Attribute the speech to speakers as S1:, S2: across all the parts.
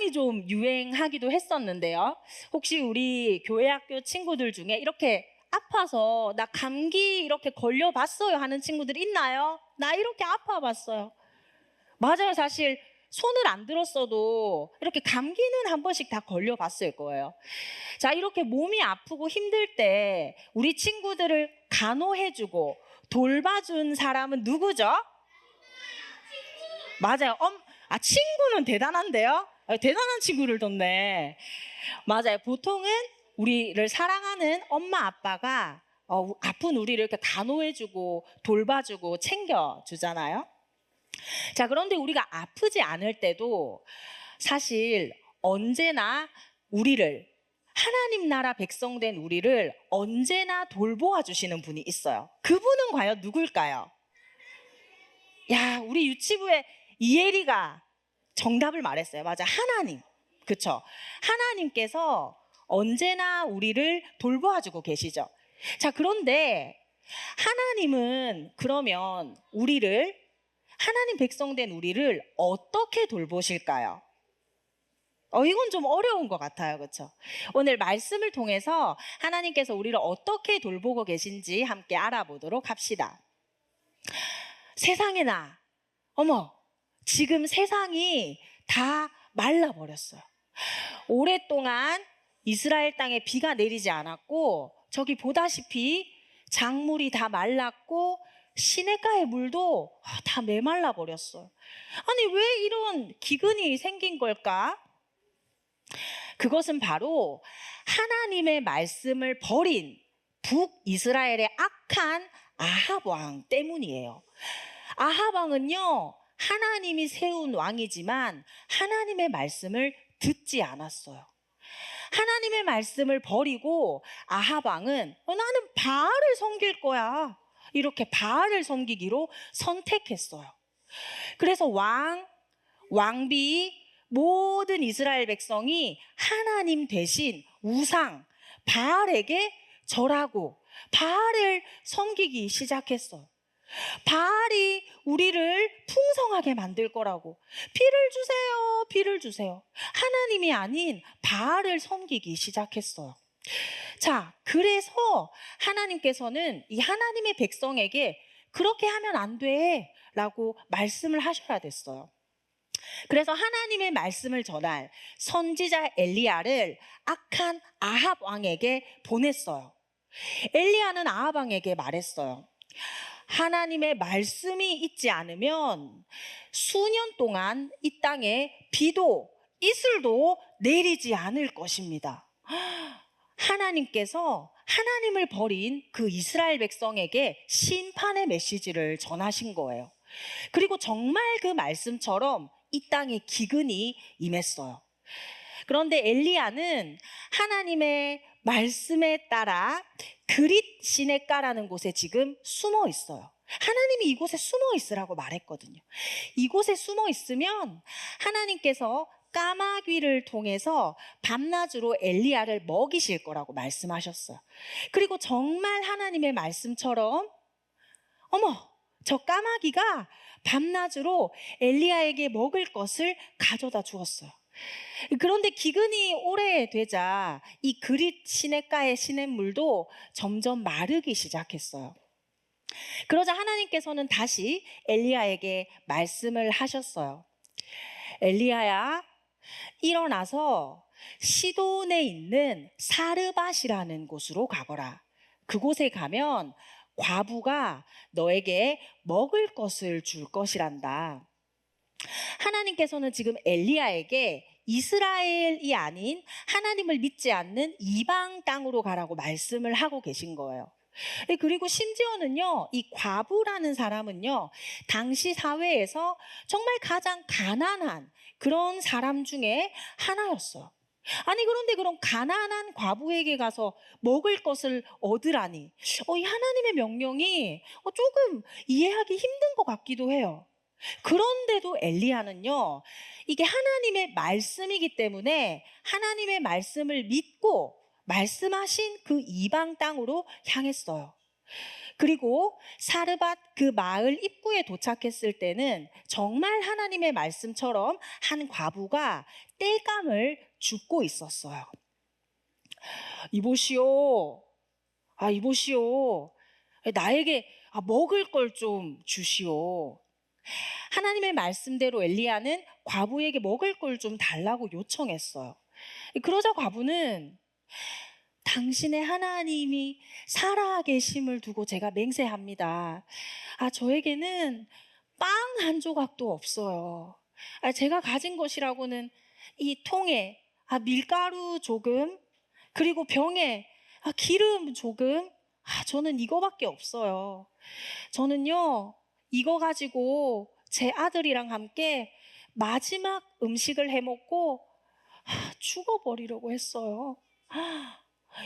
S1: 감기병이 좀 유행하기도 했었는데요. 혹시 우리 교회 학교 친구들 중에 이렇게 아파서 나 감기 이렇게 걸려봤어요 하는 친구들 있나요? 나 이렇게 아파봤어요. 맞아요. 사실 손을 안 들었어도 이렇게 감기는 한 번씩 다 걸려봤을 거예요. 자, 이렇게 몸이 아프고 힘들 때 우리 친구들을 간호해주고 돌봐준 사람은 누구죠? 맞아요. 친구는 대단한데요? 대단한 친구를 뒀네. 맞아요. 보통은 우리를 사랑하는 엄마, 아빠가 아픈 우리를 이렇게 간호해주고 돌봐주고 챙겨주잖아요. 자, 그런데 우리가 아프지 않을 때도 사실 언제나 우리를, 하나님 나라 백성 된 우리를 언제나 돌보아 주시는 분이 있어요. 그분은 과연 누굴까요? 야, 우리 유치부에 이혜리가 정답을 말했어요. 맞아, 하나님. 그쵸? 하나님께서 언제나 우리를 돌보아 주고 계시죠. 자, 그런데 하나님은 그러면 하나님 백성 된 우리를 어떻게 돌보실까요? 이건 좀 어려운 것 같아요. 그렇죠? 오늘 말씀을 통해서 하나님께서 우리를 어떻게 돌보고 계신지 함께 알아보도록 합시다. 세상에나, 지금 세상이 다 말라버렸어요. 오랫동안 이스라엘 땅에 비가 내리지 않았고, 저기 보다시피 작물이 다 말랐고 시냇가의 물도 다 메말라 버렸어요. 아니, 왜 이런 기근이 생긴 걸까? 그것은 바로 하나님의 말씀을 버린 북이스라엘의 악한 아합 왕 때문이에요. 아합 왕은요, 하나님이 세운 왕이지만 하나님의 말씀을 듣지 않았어요. 하나님의 말씀을 버리고 아합 왕은 나는 바알을 섬길 거야, 이렇게 바알을 섬기기로 선택했어요. 그래서 왕비, 모든 이스라엘 백성이 하나님 대신 우상 바알에게 절하고 바알을 섬기기 시작했어요. 바알이 우리를 풍성하게 만들 거라고 비를 주세요. 하나님이 아닌 바알을 섬기기 시작했어요. 자, 그래서 하나님께서는 이 하나님의 백성에게 그렇게 하면 안 돼 라고 말씀을 하셔야 됐어요. 그래서 하나님의 말씀을 전할 선지자 엘리야를 악한 아합 왕에게 보냈어요. 엘리야는 아합 왕에게 말했어요. 하나님의 말씀이 있지 않으면 수년 동안 이 땅에 비도 이슬도 내리지 않을 것입니다. 하나님께서 하나님을 버린 그 이스라엘 백성에게 심판의 메시지를 전하신 거예요. 그리고 정말 그 말씀처럼 이 땅에 기근이 임했어요. 그런데 엘리야는 하나님의 말씀에 따라 그릿 시냇가라는 곳에 지금 숨어 있어요. 하나님이 이곳에 숨어 있으라고 말했거든요. 이곳에 숨어 있으면 하나님께서 까마귀를 통해서 밤낮으로 엘리야를 먹이실 거라고 말씀하셨어요. 그리고 정말 하나님의 말씀처럼 저 까마귀가 밤낮으로 엘리야에게 먹을 것을 가져다 주었어요. 그런데 기근이 오래되자 이 그릿 시냇가의 시냇물도 점점 마르기 시작했어요. 그러자 하나님께서는 다시 엘리야에게 말씀을 하셨어요. 엘리야야, 일어나서 시돈에 있는 사르밧이라는 곳으로 가거라. 그곳에 가면 과부가 너에게 먹을 것을 줄 것이란다. 하나님께서는 지금 엘리야에게 이스라엘이 아닌 하나님을 믿지 않는 이방 땅으로 가라고 말씀을 하고 계신 거예요. 그리고 심지어는요, 이 과부라는 사람은요, 당시 사회에서 정말 가장 가난한 그런 사람 중에 하나였어요. 아니, 그런데 그런 가난한 과부에게 가서 먹을 것을 얻으라니, 이 하나님의 명령이 조금 이해하기 힘든 것 같기도 해요. 그런데도 엘리야는요, 이게 하나님의 말씀이기 때문에 하나님의 말씀을 믿고 말씀하신 그 이방 땅으로 향했어요. 그리고 사르밧 그 마을 입구에 도착했을 때는 정말 하나님의 말씀처럼 한 과부가 땔감을 줍고 있었어요. 이보시오. 이보시오. 나에게 먹을 걸 좀 주시오. 하나님의 말씀대로 엘리야는 과부에게 먹을 걸 좀 달라고 요청했어요. 그러자 과부는 당신의 하나님이 살아계심을 두고 제가 맹세합니다. 저에게는 빵 한 조각도 없어요. 제가 가진 것이라고는 이 통에 밀가루 조금, 그리고 병에 기름 조금, 저는 이거밖에 없어요. 저는요, 이거 가지고 제 아들이랑 함께 마지막 음식을 해먹고 죽어버리려고 했어요.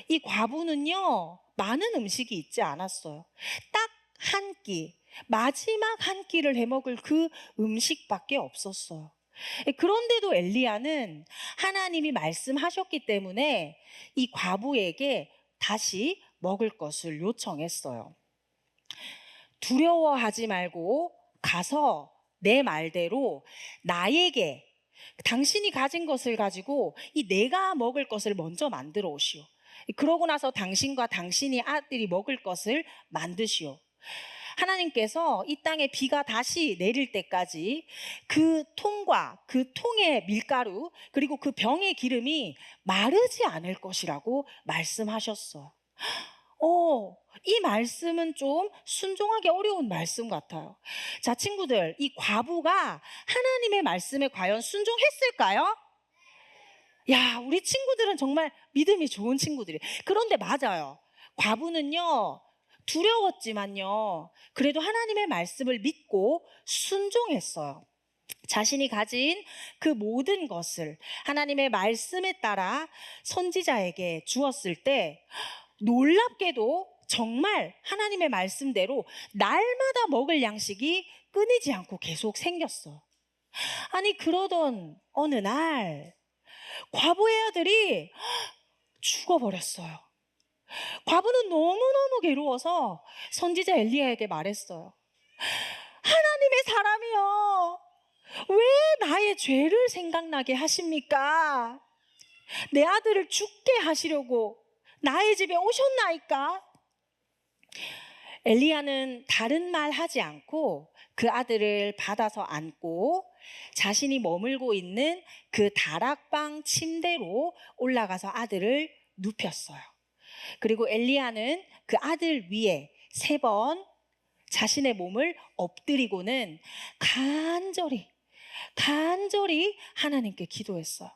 S1: 이 과부는요, 많은 음식이 있지 않았어요. 딱 한 끼, 마지막 한 끼를 해먹을 그 음식밖에 없었어요. 그런데도 엘리야는 하나님이 말씀하셨기 때문에 이 과부에게 다시 먹을 것을 요청했어요. 두려워하지 말고 가서 내 말대로 나에게 당신이 가진 것을 가지고 이 내가 먹을 것을 먼저 만들어 오시오. 그러고 나서 당신과 당신이 아들이 먹을 것을 만드시오. 하나님께서 이 땅에 비가 다시 내릴 때까지 그 통과 그 통의 밀가루 그리고 그 병의 기름이 마르지 않을 것이라고 말씀하셨어. 이 말씀은 좀 순종하기 어려운 말씀 같아요. 자, 친구들, 이 과부가 하나님의 말씀에 과연 순종했을까요? 우리 친구들은 정말 믿음이 좋은 친구들이에요. 그런데 맞아요. 과부는요, 두려웠지만요, 그래도 하나님의 말씀을 믿고 순종했어요. 자신이 가진 그 모든 것을 하나님의 말씀에 따라 선지자에게 주었을 때 놀랍게도 정말 하나님의 말씀대로 날마다 먹을 양식이 끊이지 않고 계속 생겼어. 그러던 어느 날 과부의 아들이 죽어버렸어요. 과부는 너무너무 괴로워서 선지자 엘리야에게 말했어요. 하나님의 사람이여, 왜 나의 죄를 생각나게 하십니까? 내 아들을 죽게 하시려고 나의 집에 오셨나이까? 엘리야는 다른 말 하지 않고 그 아들을 받아서 안고 자신이 머물고 있는 그 다락방 침대로 올라가서 아들을 눕혔어요. 그리고 엘리야는 그 아들 위에 3번 자신의 몸을 엎드리고는 간절히 하나님께 기도했어요.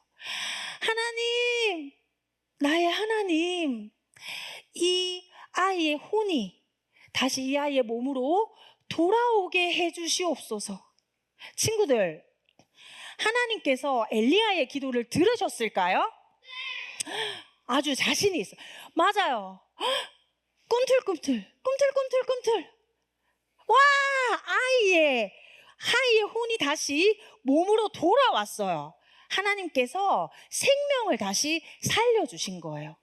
S1: 하나님, 나의 하나님, 이 아이의 혼이 다시 이 아이의 몸으로 돌아오게 해주시옵소서. 친구들, 하나님께서 엘리야의 기도를 들으셨을까요? 아주 자신이 있어. 맞아요. 꿈틀꿈틀. 와, 아이의 혼이 다시 몸으로 돌아왔어요. 하나님께서 생명을 다시 살려주신 거예요.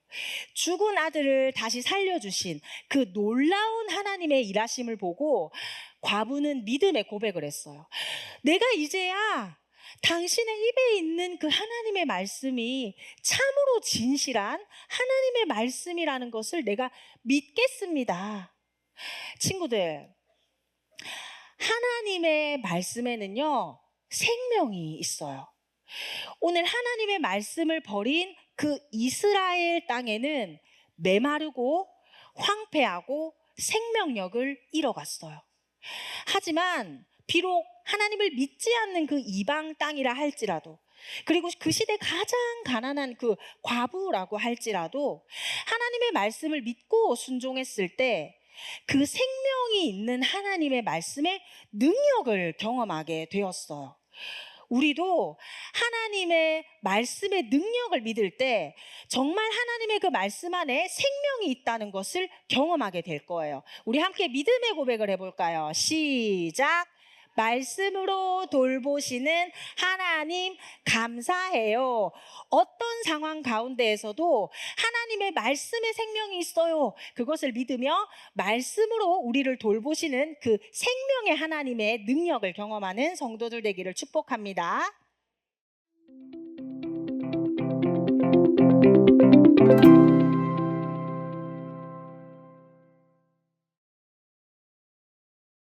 S1: 죽은 아들을 다시 살려주신 그 놀라운 하나님의 일하심을 보고 과부는 믿음의 고백을 했어요. 내가 이제야 당신의 입에 있는 그 하나님의 말씀이 참으로 진실한 하나님의 말씀이라는 것을 내가 믿겠습니다. 친구들, 하나님의 말씀에는요, 생명이 있어요. 오늘 하나님의 말씀을 버린 그 이스라엘 땅에는 메마르고 황폐하고 생명력을 잃어갔어요. 하지만 비록 하나님을 믿지 않는 그 이방 땅이라 할지라도, 그리고 그 시대 가장 가난한 그 과부라고 할지라도 하나님의 말씀을 믿고 순종했을 때 그 생명이 있는 하나님의 말씀의 능력을 경험하게 되었어요. 우리도 하나님의 말씀의 능력을 믿을 때 정말 하나님의 그 말씀 안에 생명이 있다는 것을 경험하게 될 거예요. 우리 함께 믿음의 고백을 해볼까요? 시작! 말씀으로 돌보시는 하나님 감사해요. 어떤 상황 가운데에서도 하나님의 말씀에 생명이 있어요. 그것을 믿으며 말씀으로 우리를 돌보시는 그 생명의 하나님의 능력을 경험하는 성도들 되기를 축복합니다.